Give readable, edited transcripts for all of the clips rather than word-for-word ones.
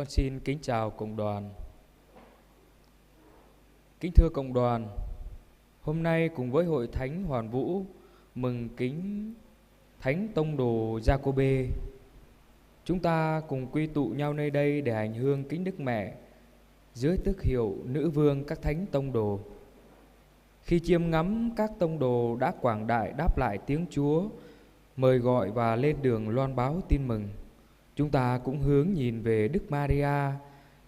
Con xin kính chào cộng đoàn. Kính thưa cộng đoàn, hôm nay cùng với Hội Thánh Hoàn Vũ mừng kính Thánh Tông Đồ Giacôbê, chúng ta cùng quy tụ nhau nơi đây để hành hương kính Đức Mẹ dưới tước hiệu Nữ Vương các Thánh Tông Đồ. Khi chiêm ngắm các tông đồ đã quảng đại đáp lại tiếng Chúa mời gọi và lên đường loan báo tin mừng, chúng ta cũng hướng nhìn về Đức Maria,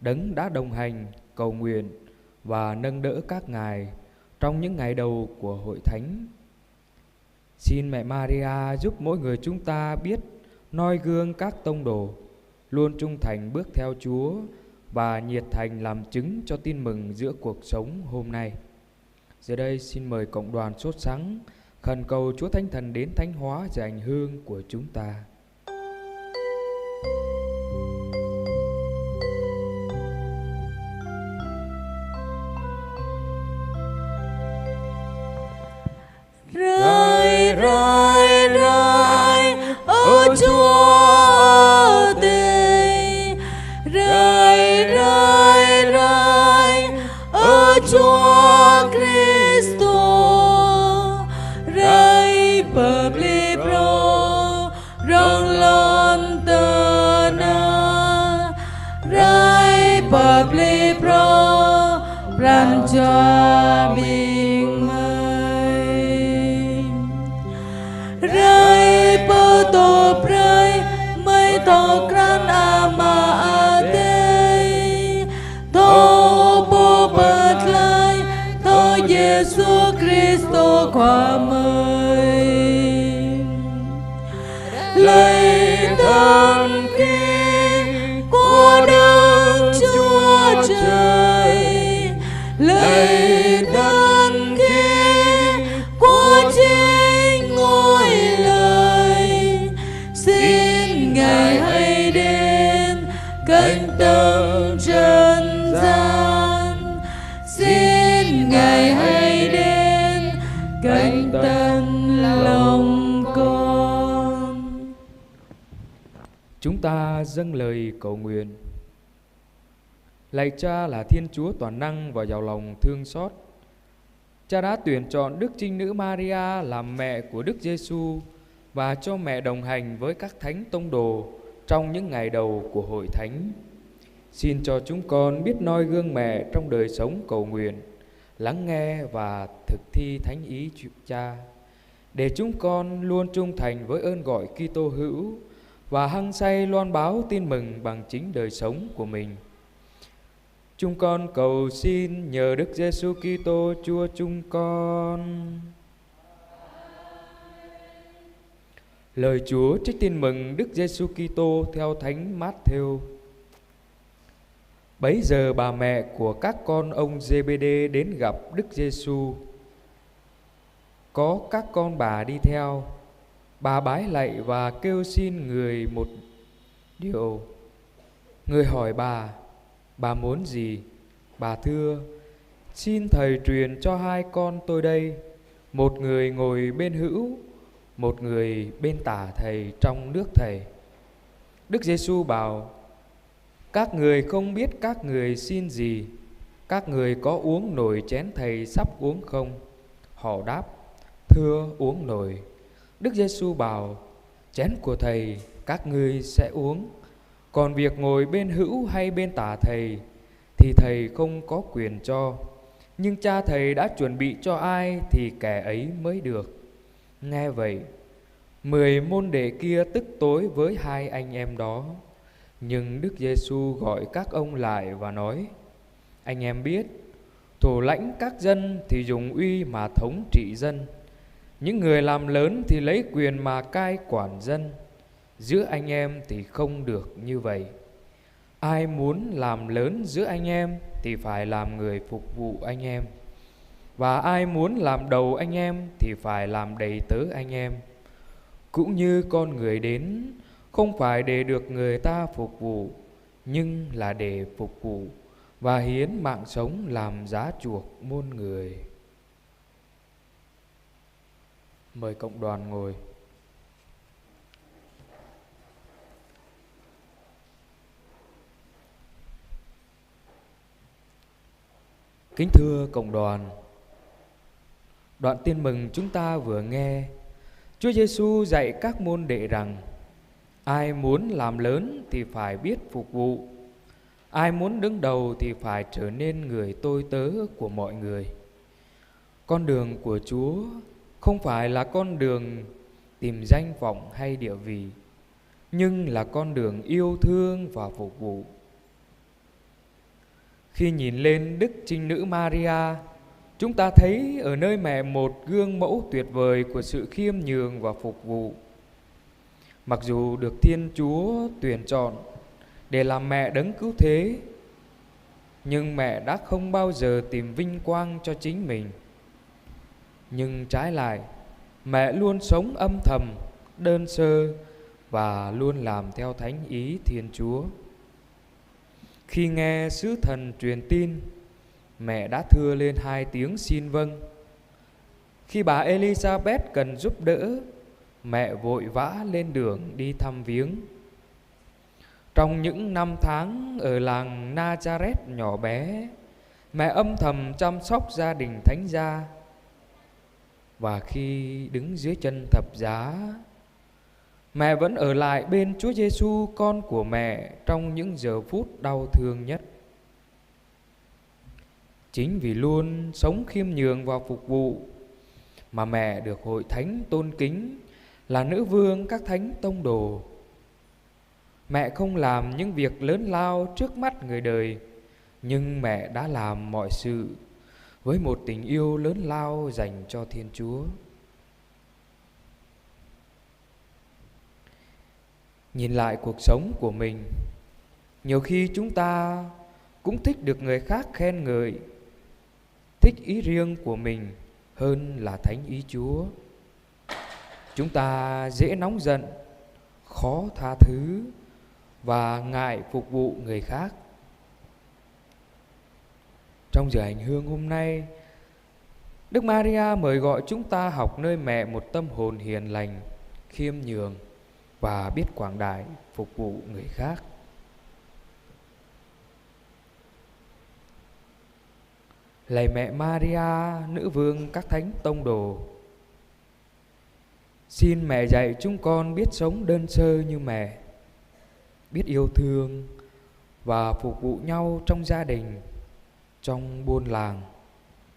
đấng đã đồng hành, cầu nguyện và nâng đỡ các ngài trong những ngày đầu của Hội Thánh. Xin Mẹ Maria giúp mỗi người chúng ta biết noi gương các tông đồ, luôn trung thành bước theo Chúa và nhiệt thành làm chứng cho tin mừng giữa cuộc sống hôm nay. Giờ đây xin mời cộng đoàn sốt sắng khẩn cầu Chúa Thánh Thần đến thánh hóa giờ hành hương của chúng ta. Rơi rơi rơi ơn Chúa tình, rơi rơi rơi ơn Chúa Kitô, rơi bập libro rong lon tơ na, rơi bập libro ran cho mình rơi bơ tô rơi mây tô gran ama ate tô bô bật lại tô Giêsu Kitô qua mây lời thần kinh của Đức Chúa Trời, lời thần kinh của chính ngôi lời, xin Ngài hãy đến cánh tầng trần gian, xin Ngài hãy đến cánh tầng lòng con. Chúng ta dâng lời cầu nguyện. Lạy Cha là Thiên Chúa toàn năng và giàu lòng thương xót, Cha đã tuyển chọn Đức Trinh Nữ Maria làm mẹ của Đức Giêsu và cho mẹ đồng hành với các thánh tông đồ trong những ngày đầu của Hội Thánh. Xin cho chúng con biết noi gương mẹ trong đời sống cầu nguyện, lắng nghe và thực thi thánh ý Cha, để chúng con luôn trung thành với ơn gọi Kitô hữu và hăng say loan báo tin mừng bằng chính đời sống của mình. Chúng con cầu xin nhờ Đức Giêsu Kitô Chúa chúng con. Lời Chúa trích tin mừng Đức Giêsu Kitô theo Thánh Mát-thêu. Bấy giờ bà mẹ của các con ông Giê-bê-đê đến gặp Đức Giêsu. Có các con bà đi theo, bà bái lạy và kêu xin người một điều. Người hỏi bà muốn gì? Bà thưa, xin Thầy truyền cho hai con tôi đây, một người ngồi bên hữu, một người bên tả Thầy trong nước Thầy. Đức Giêsu bảo, các người không biết các người xin gì. Các người có uống nổi chén Thầy sắp uống không? Họ đáp, thưa uống nổi. Đức Giêsu bảo, chén của Thầy các ngươi sẽ uống, còn việc ngồi bên hữu hay bên tả Thầy thì Thầy không có quyền cho, nhưng Cha Thầy đã chuẩn bị cho ai thì kẻ ấy mới được. Nghe vậy, 10 môn đệ kia tức tối với hai anh em đó. Nhưng Đức Giêsu gọi các ông lại và nói, anh em biết, thủ lãnh các dân thì dùng uy mà thống trị dân, những người làm lớn thì lấy quyền mà cai quản dân. Giữa anh em thì không được như vậy. Ai muốn làm lớn giữa anh em thì phải làm người phục vụ anh em, và ai muốn làm đầu anh em thì phải làm đầy tớ anh em. Cũng như con người đến không phải để được người ta phục vụ, nhưng là để phục vụ và hiến mạng sống làm giá chuộc muôn người. Mời cộng đoàn ngồi. Kính thưa cộng đoàn, đoạn tin mừng chúng ta vừa nghe, Chúa Giêsu dạy các môn đệ rằng ai muốn làm lớn thì phải biết phục vụ, ai muốn đứng đầu thì phải trở nên người tôi tớ của mọi người. Con đường của Chúa không phải là con đường tìm danh vọng hay địa vị, nhưng là con đường yêu thương và phục vụ. Khi nhìn lên Đức Trinh Nữ Maria, chúng ta thấy ở nơi mẹ một gương mẫu tuyệt vời của sự khiêm nhường và phục vụ. Mặc dù được Thiên Chúa tuyển chọn để làm mẹ đấng cứu thế, nhưng mẹ đã không bao giờ tìm vinh quang cho chính mình. Nhưng trái lại, mẹ luôn sống âm thầm, đơn sơ và luôn làm theo thánh ý Thiên Chúa. Khi nghe sứ thần truyền tin, mẹ đã thưa lên 2 tiếng xin vâng. Khi bà Elizabeth cần giúp đỡ, mẹ vội vã lên đường đi thăm viếng. Trong những năm tháng ở làng Nazareth nhỏ bé, mẹ âm thầm chăm sóc gia đình thánh gia. Và khi đứng dưới chân thập giá, mẹ vẫn ở lại bên Chúa Giêsu con của mẹ trong những giờ phút đau thương nhất. Chính vì luôn sống khiêm nhường và phục vụ mà mẹ được hội thánh tôn kính là nữ vương các thánh tông đồ. Mẹ không làm những việc lớn lao trước mắt người đời, nhưng mẹ đã làm mọi sự với một tình yêu lớn lao dành cho Thiên Chúa. Nhìn lại cuộc sống của mình, nhiều khi chúng ta cũng thích được người khác khen ngợi, thích ý riêng của mình hơn là thánh ý Chúa. Chúng ta dễ nóng giận, khó tha thứ và ngại phục vụ người khác. Trong giờ hành hương hôm nay, Đức Maria mời gọi chúng ta học nơi mẹ một tâm hồn hiền lành, khiêm nhường và biết quảng đại phục vụ người khác. Lạy mẹ Maria, nữ vương các thánh tông đồ, xin mẹ dạy chúng con biết sống đơn sơ như mẹ, biết yêu thương và phục vụ nhau trong gia đình, trong buôn làng,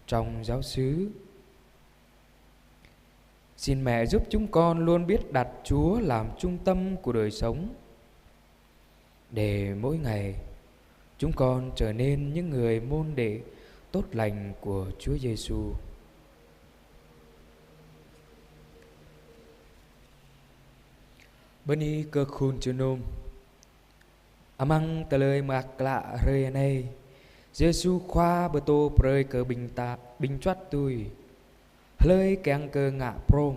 trong giáo xứ. Xin mẹ giúp chúng con luôn biết đặt Chúa làm trung tâm của đời sống, để mỗi ngày chúng con trở nên những người môn đệ tốt lành của Chúa Giêsu. Bani cơ khôn chư nôm amang tlời mạc lạ rơi này Giêsu khoa bờ tô prơi cơ bình choát tui lời keng cơ ngạ prom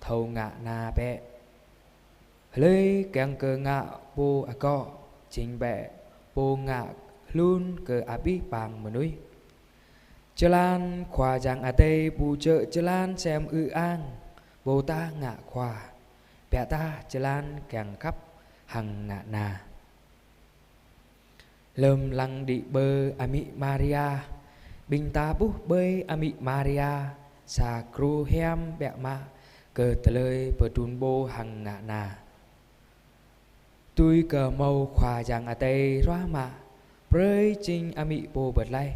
thầu ngạ na bẹ lời keng cơ ngạ po ako chính bẹ po ngạ luôn cơ abi pang menui Jalan khoa giang a tây bù chợ jalan xem ư an bồ ta ngạ khoa bẹ ta jalan keng khắp hằng ngạ na lơm lăng đi bơ ami Maria bình ta bú bơi ami Maria sa kru hem bẹ ma cơ tờ lời bờ trùn bô hằng ngạ na tôi cờ màu khoa giang a tây roa mạ bơi chinh ami bô bật lay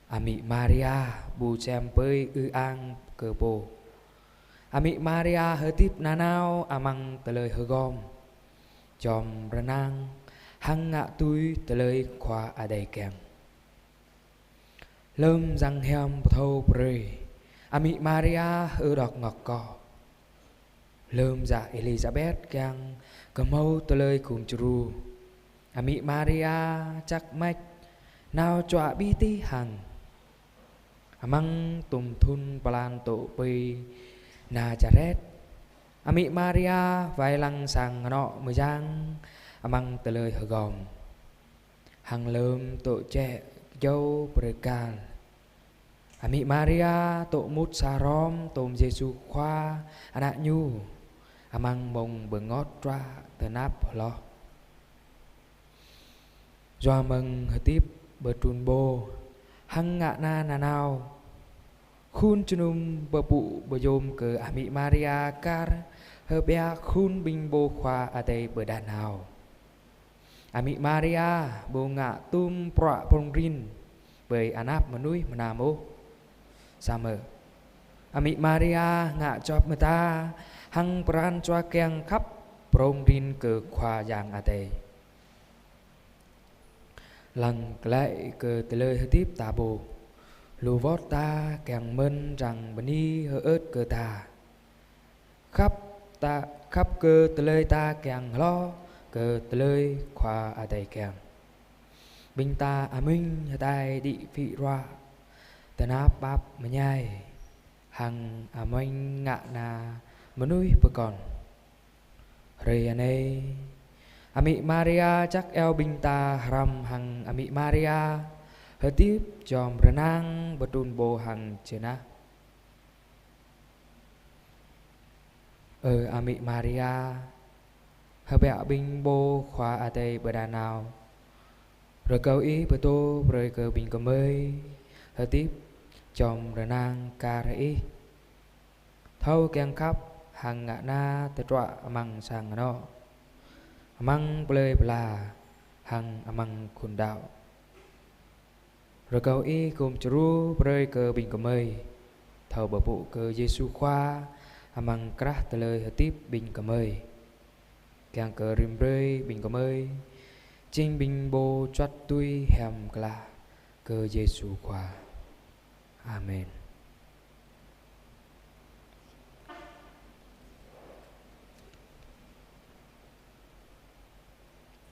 ami Maria bù xem bơi ư an cơ bô ami Maria hơ tiếp na nao amang tờ lời hơ gom chòm renang hằng ngạ tôi tờ lời khoa a đầy kèng lơm răng hem thâu bơi ami Maria hơ đọc ngọc cò lơm dạ Elizabeth kèng cờ mâu tờ lời cùng chru ami Maria chắc mách nào chọa bi ti hằng amang tùm thun palan tổ bơi Nazareth ami Maria vai lăng sang nọ mười giang amang tờ lời hờ gòm hằng lơm tổ trẻ dâu precal ami Maria tổ mút sa rom tôm Giêsu khoa anak nhu amang mông bờ ngót ra tờ náp lo doa mừng hợp tiếp bờ trùn bô hăng ngạ na nà nào khun chunum bờ bụ bờ yôm cờ Ami Maria car hơ bea khun binh bô khoa ở đây bờ đàn nào Ami Maria bô ngạ tum prạ prong rin bởi anap manui manamo Summer Ami Maria ngạ chọp mơ ta hăng pran choa keng khắp prong rin cờ khoa giang ở đây lần lại cờ tê lời hơi tiếp tà bồ lù vót ta kèng mân rằng bani hơ ớt cờ ta khắp cơ tê lời ta kèng lo cờ tê lời khoa à đầy kèng binh ta à minh hơ tai đi vị roa tê náp bắp mà nhai hằng à minh ngạ na mà nuôi bờ còn rê anh ấy Ami Maria chắc eo binh ta ram hằng Ami Maria hơ tiếp chòm renang betun bồ hằng chena Ami Maria hơ bẹ binh bồ khóa à tây bờ đà nào rồi câu ý bờ tô rồi cờ binh cầm ơi hơ tiếp chòm renang ca rẫy thâu keng khắp hằng ngạ na tê trọa măng sang nó amang plei pla hang amang khun đạo rồi câu y cùng chru prei cơ bình cầm ơi thầu bờ bụ cơ Giêsu khoa amang krah tê lời tiếp bình cầm ơi keng cơ rim prei bình cầm ơi chinh bình bô choát tui hèm kla cơ Giêsu khoa. Amen.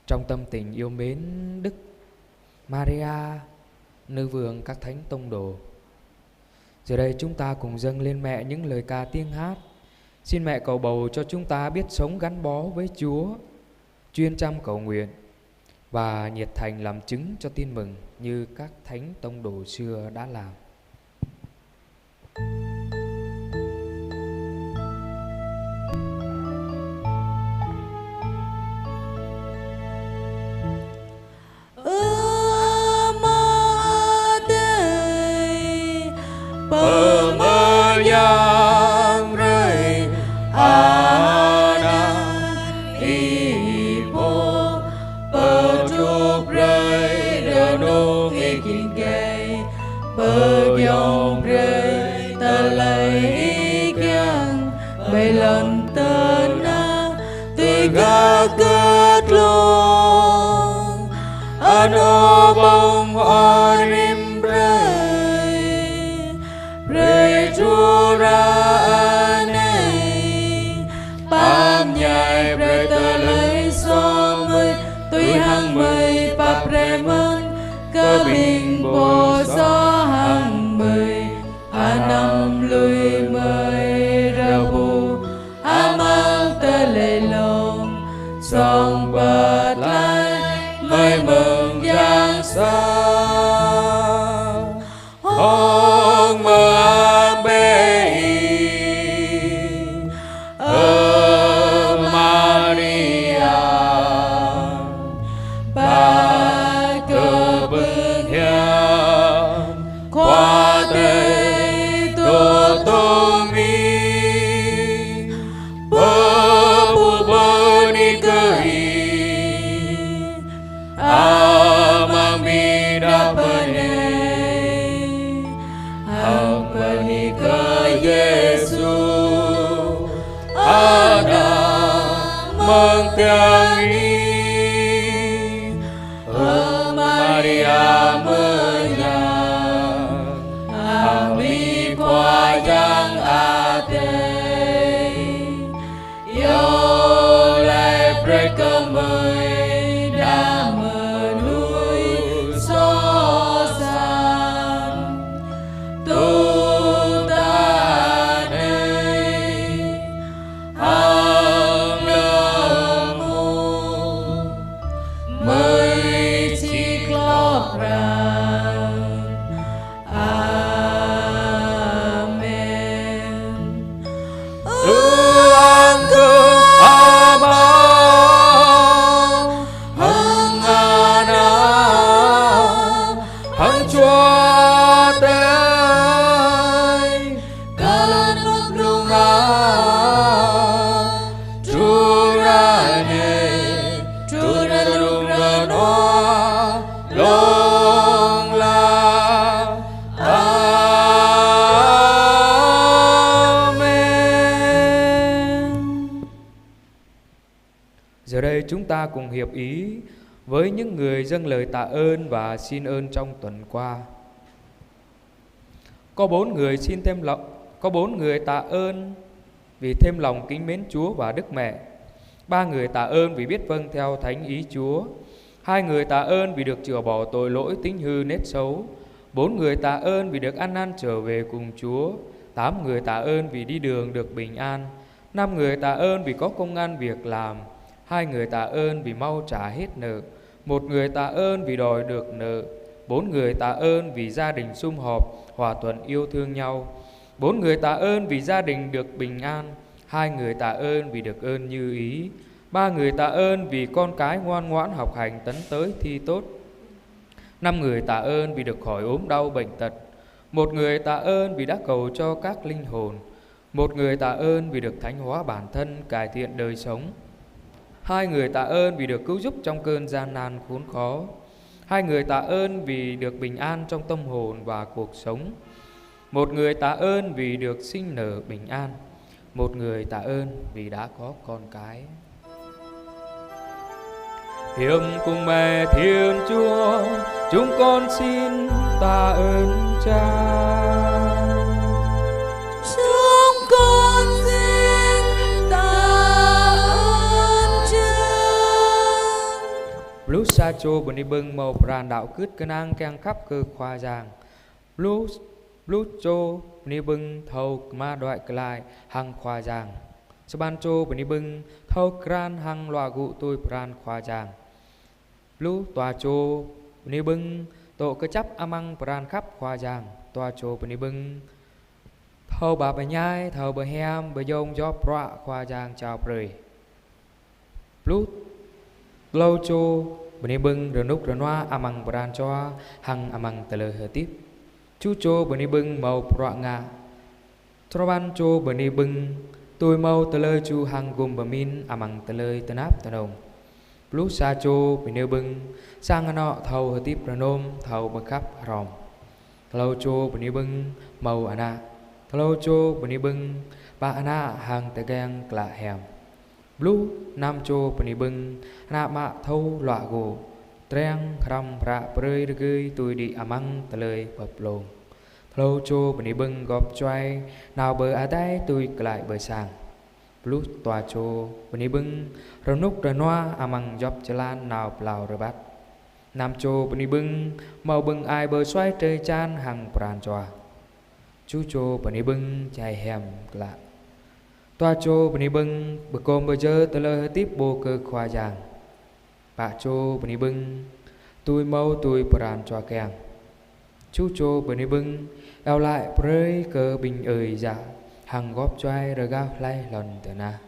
Trong tâm tình yêu mến Đức Maria, nữ vương các thánh tông đồ, giờ đây chúng ta cùng dâng lên mẹ những lời ca tiếng hát. Xin mẹ cầu bầu cho chúng ta biết sống gắn bó với Chúa, chuyên chăm cầu nguyện và nhiệt thành làm chứng cho tin mừng như các thánh tông đồ xưa đã làm. Kết luôn anh ô bông hoa rim rơi chúa ra này bám nhai rơi tờ lấy xóm mươi tuy hăng mây bắp rê mân cơ bình bồ gió hăng mây năm lùi mây rêu bù mang tờ lệ lòng song bật lại mây mừng giang sáng hong mơ bê Maria ba cơ bưng hiền qua tây tô tô mi mừng tiếng ý Maria mơ nhàng Ami qua giang a tê yêu lại break cơ mời đã mơ núi so san tu ta đây Giờ đây chúng ta cùng hiệp ý với những người dâng lời tạ ơn và xin ơn trong tuần qua. Có 4 người tạ ơn vì thêm lòng kính mến Chúa và Đức Mẹ. 3 người tạ ơn vì biết vâng theo thánh ý Chúa. 2 người tạ ơn vì được chữa bỏ tội lỗi tính hư nết xấu. 4 người tạ ơn vì được ăn năn trở về cùng Chúa. 8 người tạ ơn vì đi đường được bình an. 5 người tạ ơn vì có công ăn việc làm. 2 người tạ ơn vì mau trả hết nợ. 1 người tạ ơn vì đòi được nợ. 4 người tạ ơn vì gia đình sum họp, hòa thuận yêu thương nhau. 4 người tạ ơn vì gia đình được bình an. 2 người tạ ơn vì được ơn như ý. 3 người tạ ơn vì con cái ngoan ngoãn học hành tấn tới thi tốt. 5 người tạ ơn vì được khỏi ốm đau bệnh tật. 1 người tạ ơn vì đã cầu cho các linh hồn. 1 người tạ ơn vì được thánh hóa bản thân, cải thiện đời sống. 2 người tạ ơn vì được cứu giúp trong cơn gian nan khốn khó. 2 người tạ ơn vì được bình an trong tâm hồn và cuộc sống. 1 người tạ ơn vì được sinh nở bình an. 1 người tạ ơn vì đã có con cái. Hiệp cùng mẹ Thiên Chúa, chúng con xin tạ ơn Cha. Chúng con xin tạ ơn Cha. Blue sa chô bần đi bưng màu pràn đạo cứt cơ năng keng khắp cơ khoa giang. Blue chô bần đi bưng thâu ma đoại cơ lại hăng khoa giang. Saban chô bần đi bưng thâu kran hăng loa gụ tôi pran khoa giang. Blue tòa chô bần đi bưng tổ cơ chấp amang pran khắp khoa giang. Tòa chô bần đi bưng thâu bà bà nhai thâu bà hem bà dông gió prạ khoa giang chào prơi. Blue lâu chô bần đi bưng rờ núc rờ noa amang pran choa hăng amang tờ lơ hờ tiếp. Chú chô bần đi bưng màu prạ ngà. Troban chô bần đi bưng tôi mau tờ lơ chu hăng gồm bà min amang tờ lơ tờ náp tờ nông. Lúc xa chô bần đi bưng sang nọ thâu hờ tiếp rờ nôm thâu bà khắp ròm. Lâu chô bần đi bưng màu ana. Lâu chô bần đi bưng bà ana hăng tờ ghen lạ hèm. Blue nam chô bần đi bưng na mạ thâu lọa gồ. Treng khram rạ prơi rơ gơi tôi đi amang tờ lời bập lồn. Lâu chô bần đi bưng gọp choai nào bờ á đáy tôi lại bờ sàng. Blue tòa chô bần đi bưng rờ núc rờ noa amang dọc chà lan nào plau rờ bát. Nam chô bần đi bưng màu bưng ai bờ xoay trời chan hằng pran choa. Chú chô bần đi bưng chai hèm lạ. Tòa chô bần đi bưng bờ côm bờ dơ tờ lơ tiếp bô cơ khoa giang. Bà chô bần đi bưng tôi mau tôi pran choa kèng. Chú chô bần đi bưng eo lại prơi cơ bình ơi dạ hằng góp choai rơ gao lay lần tờ na.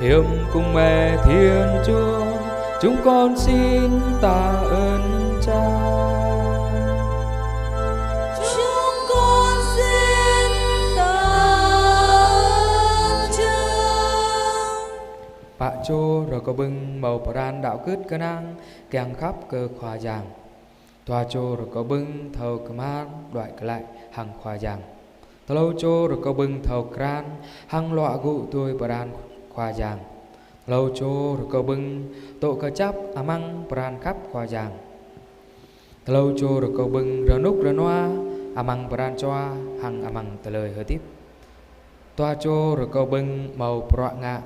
Hiệp cùng mẹ Thiên Chúa, chúng con xin tạ ơn Cha. Chúng con xin tạ ơn Cha. Bạ chô rồi có bưng màu pran đạo cứt cơ năng kèng khắp cơ khoa giang. Tòa chô rồi có bưng thầu cơ mát đoại cơ lại hằng khoa giang. Lâu chô rồi có bưng thầu kran hằng lọa gụ tôi pran khoa giang. Lâu chô rồi có bưng tổ cơ chấp amang pran khắp khoa giang. Lâu chô rồi có bưng rờ núc rờ noa amang pran choa hằng amang tờ lời hờ tiếp. Tòa chô rồi có bưng màu prạ ngạ.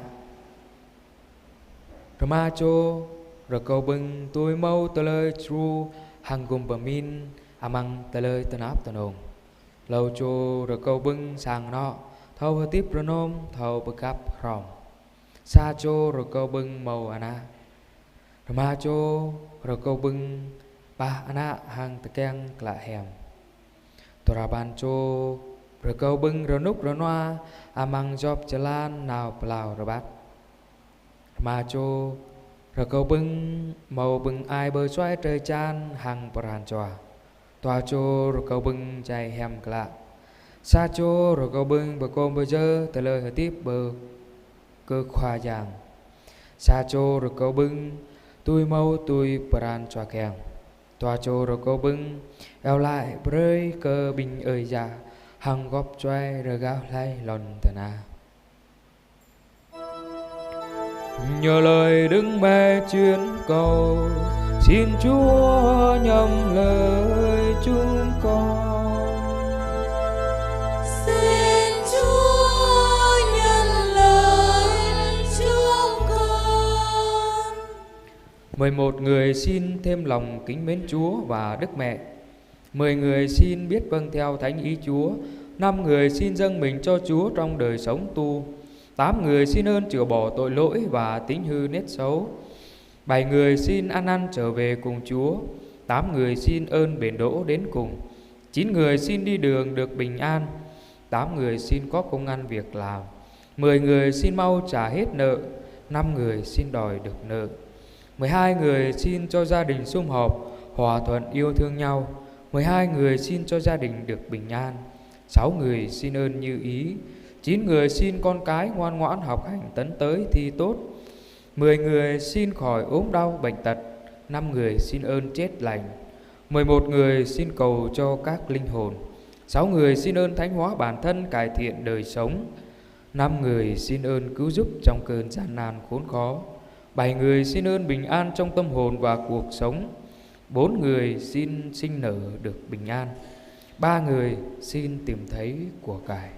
Rồi ma chô rồi có bưng tôi mau tờ lời tru hằng gồm bà min amang tờ lời tờ náp tờ nông. Lâu chô rồi có bưng sang nọ thâu hờ tiếp rờ nôm thâu bờ cắp ròm. Sa chô rồi có bưng màu ana. Rồi ma chô rồi có bưng ba ana hằng tờ keng lạ hèm. Tòa ra bàn chô rồi có bưng rờ núc rờ noa amang dọc chà lan nào plau rờ bát. Ma chô rồi có bưng màu bưng ai bờ xoay trời chan hằng pran choa. Tòa chô rồi có bưng chai hèm lạ. Sa chô rồi có bưng bờ côm bờ dơ tờ lời hờ tiếp bờ cơ khoa giang. Sa chô rồi có bưng tôi mau tôi pran choa kèng. Tòa chô rồi có bưng eo lại prơi cơ bình ơi dạ hằng góp choai rơ gao lay lần tờ na. Nhờ lời Đức Mẹ chuyên cầu, xin Chúa nhầm lời chúng con. Xin Chúa nhận lời chúng con. 11 người xin thêm lòng kính mến Chúa và Đức Mẹ. 10 người xin biết vâng theo thánh ý Chúa. 5 người xin dâng mình cho Chúa trong đời sống tu. 8 người xin ơn chữa bỏ tội lỗi và tính hư nết xấu. 7 người xin ăn năn trở về cùng Chúa. 8 người xin ơn bền đỗ đến cùng. 9 người xin đi đường được bình an. 8 người xin có công ăn việc làm. 10 người xin mau trả hết nợ. 5 người xin đòi được nợ. 12 người xin cho gia đình sum họp, hòa thuận yêu thương nhau. 12 người xin cho gia đình được bình an. 6 người xin ơn như ý. 9 người xin con cái ngoan ngoãn học hành tấn tới thi tốt. 10 người xin khỏi ốm đau bệnh tật. 5 người xin ơn chết lành. 11 người xin cầu cho các linh hồn. 6 người xin ơn thánh hóa bản thân, cải thiện đời sống. 5 người xin ơn cứu giúp trong cơn gian nan khốn khó. 7 người xin ơn bình an trong tâm hồn và cuộc sống. 4 người xin sinh nở được bình an. 3 người xin tìm thấy của cải.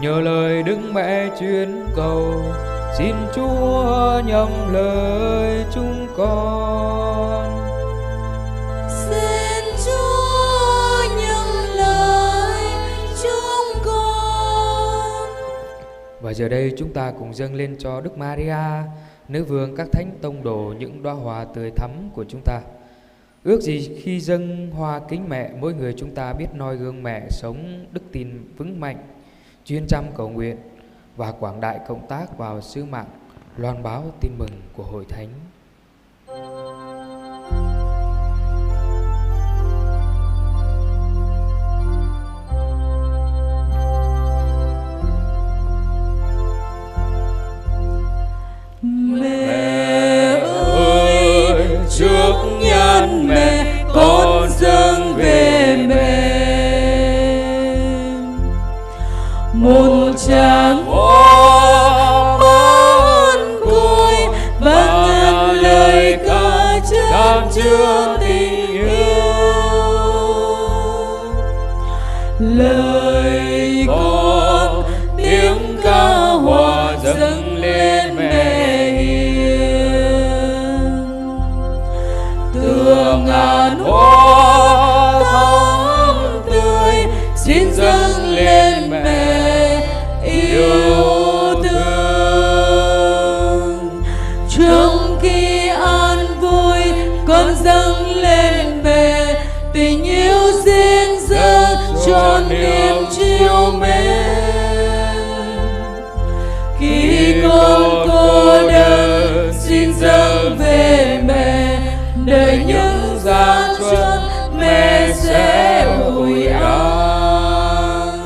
Nhờ lời Đức Mẹ chuyên cầu, xin Chúa nhầm lời chúng con. Xin Chúa nhận lời chúng con. Và giờ đây chúng ta cùng dâng lên cho Đức Maria, nữ vương các thánh tông đồ, những đóa hoa tươi thắm của chúng ta. Ước gì khi dâng hoa kính mẹ, mỗi người chúng ta biết noi gương mẹ sống đức tin vững mạnh, chuyên chăm cầu nguyện và quảng đại công tác vào sứ mạng loan báo tin mừng của Hội Thánh. Mẹ ơi, trước nhan mẹ con dâng về mẹ một tràng hoa mơn côi và ngàn lời ca chan chứa tình yêu. Lời con tiếng ca hòa dâng lên mẹ hiền, tựa ngàn hoa thắm tươi xin dâng lên mẹ yêu thương. Trong khi an vui con dâng lên mẹ tình yêu duyên dáng cho niềm chiều mến. Khi con cô đơn xin dâng về mẹ, đời những gian truân mẹ sẽ ủi an.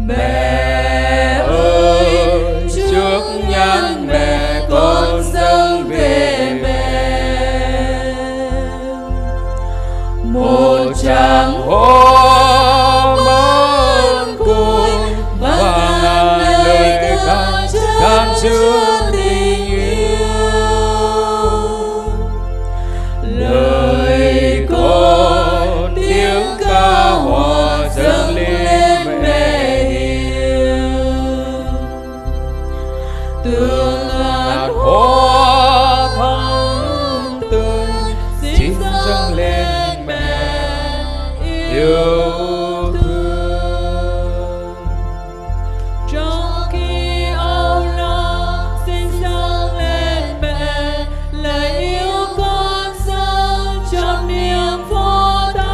Mẹ ơi, trước nhan mẹ con dâng về mẹ một tràng hoa mơn côi và ngàn lời ca chan chứa tình yêu. Lời con tiếng ca hòa dâng lên mẹ hiền, tựa ngàn hoa thắm tươi xin dâng lên mẹ yêu thương. Trong khi âu lo xin dâng lên mẹ lời yêu con dâng trong niềm vô tán.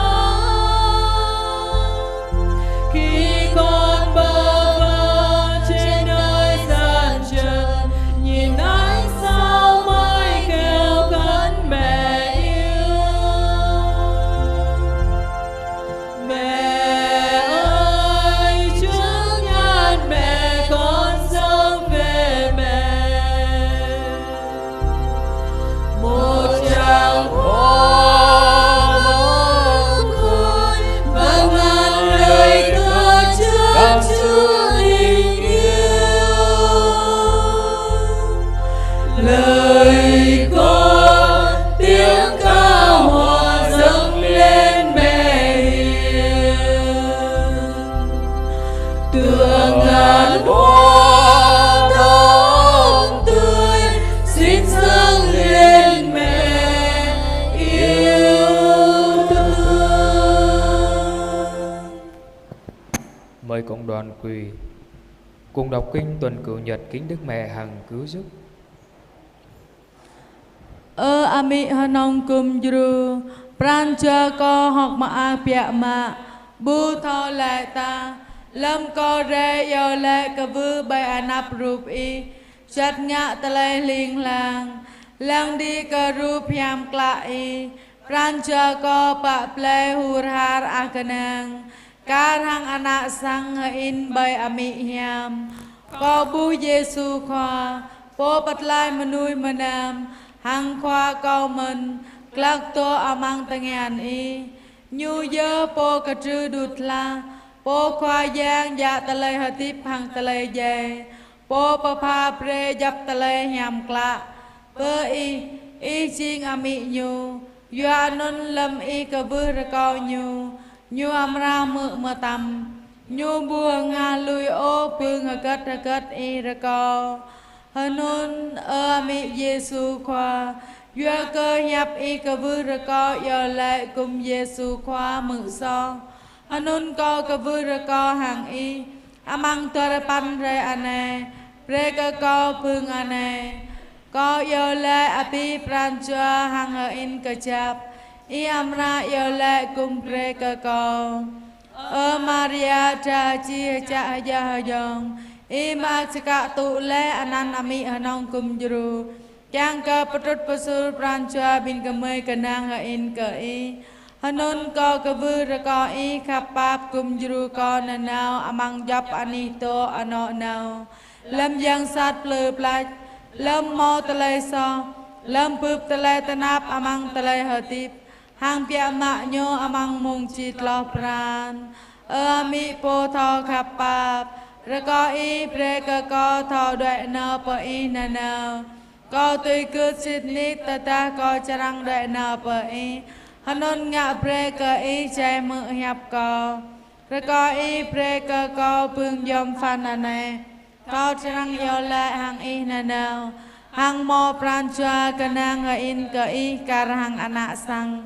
Khi con bơ vơ trên nơi gian trần, nhìn ánh sao mai kêu cắn mẹ yêu. Mẹ Mời cộng đoàn quỳ cùng đọc kinh tuần cửu nhật kính Đức Mẹ Hằng cứu giúp. Ami hanong kum juru prancha ko học ma apia ma bu tho lại ta lâm co re yo lệ ka vư bay anap rup i chặt ngạ ta lay liên lang đi ka rup yam kla i prancha ko pa play hurhar akanang karang anak sang in bay ami hiam ko bu Giêsu khoa po pat lai manui manam hằng khoa câu mình clark to amang tangan i nhu dơ po ka trư đụt la po khoa giang dạ ta lê hà tiếp hằng ta lê dê po pa pha pre dập ta lê nhằm klạ pơ i chiên ami nhu doa nun lâm i ka vư ra câu nhu amra mơ tâm nhu bùa nga lui ô pương hà kết i ra câu Hanun ami Giêsu khoa doa cơ nhập i ka vư ra câu yo lệ cùng Giêsu khoa mự so Hanun ko ka vư ra câu hàng i amang tora pan re ane pre ka câu pương ane ko yo lệ api prancha hàng ở in ka chap i amra yo lệ cùng pre ka câu Maria cha chi cha ya yong Ima cika tu le anan ami hanong kum juru Yang ka patut pasul prancha bin kamay kanang hain ka i Hanon ko kavu ra ko i kapap kum juru ko nanao amang jap anito ano nao Lam yang sat pleu plach Lam mo talay so Lam pup talay tanap amang talay hatip Hang pia mak nyo amang mung chit lo pran Ami po tho kapap ra co i pre ca co thọ đoại nơ po i nà nơ co tùy cư xịt nít ta co charang đoại nơ po i hanon ngạ pre ca i chay mự hiệp co ra co i pre ca co phương dâm phan nà nè co charang yo lại hàng i nà nơ hàng mò prancha ca nang in ca i ca hàng anak sang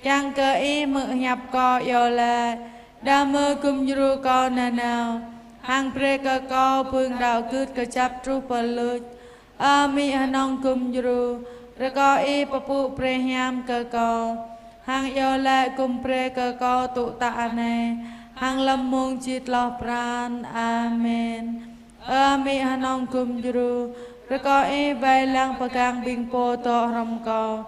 chang ca i mự hiệp co yo lại đa mơ kum juru co nà nơ Hang pre ka ko phương đạo cướt ka chap tru pa luch Ami hanong kum juru ra ko i papu pre hiam ka ko Hang yo lại kum pre ka ko tụ tạ ane Hang lâm mung chit lo pran Amen Ami hanong kum juru ra ko i vai lang pagang bing po to ram ko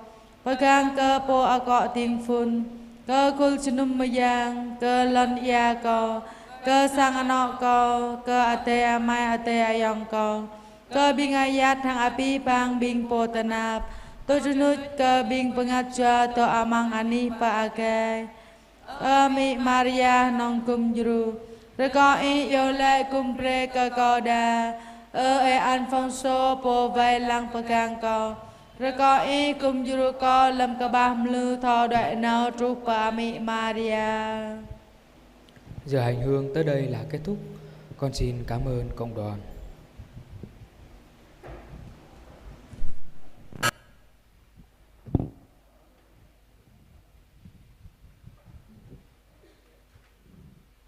Pagang ka po ako tin fun Ka kul chinum mayang ka lon ya ko Cơ sang ano ko, cơ ate amai ate ayong ko, cơ bing ayat hang api pang bing potanap, to junut cơ bing pengatja to amang ani pa agay. Ami Maria nong kum juru, reko i yo le kum pre cơ ko da, Alfonso po vai lang pagang ko, reko i kum juru ko lam ka bah mlu tho đại nao trúc pa Ami Maria. Giờ hành hương tới đây là kết thúc. Con xin cảm ơn cộng đoàn.